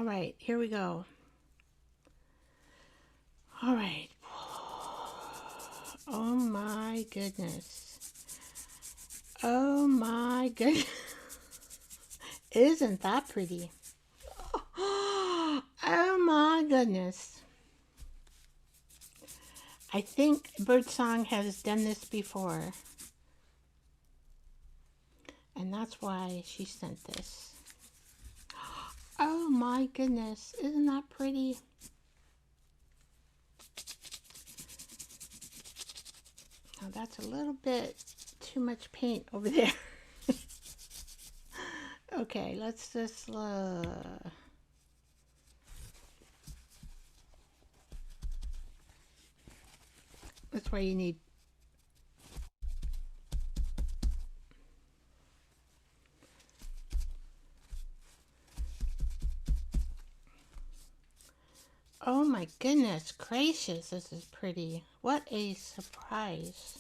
All right, here we go. All right. Oh my goodness. Oh my goodness. Isn't that pretty? Oh my goodness. I think Birdsong has done this before. And that's why she sent this. Oh my goodness. Isn't that pretty? Now that's a little bit too much paint over there. Okay, let's just that's why you need oh my goodness gracious, this is pretty. What a surprise.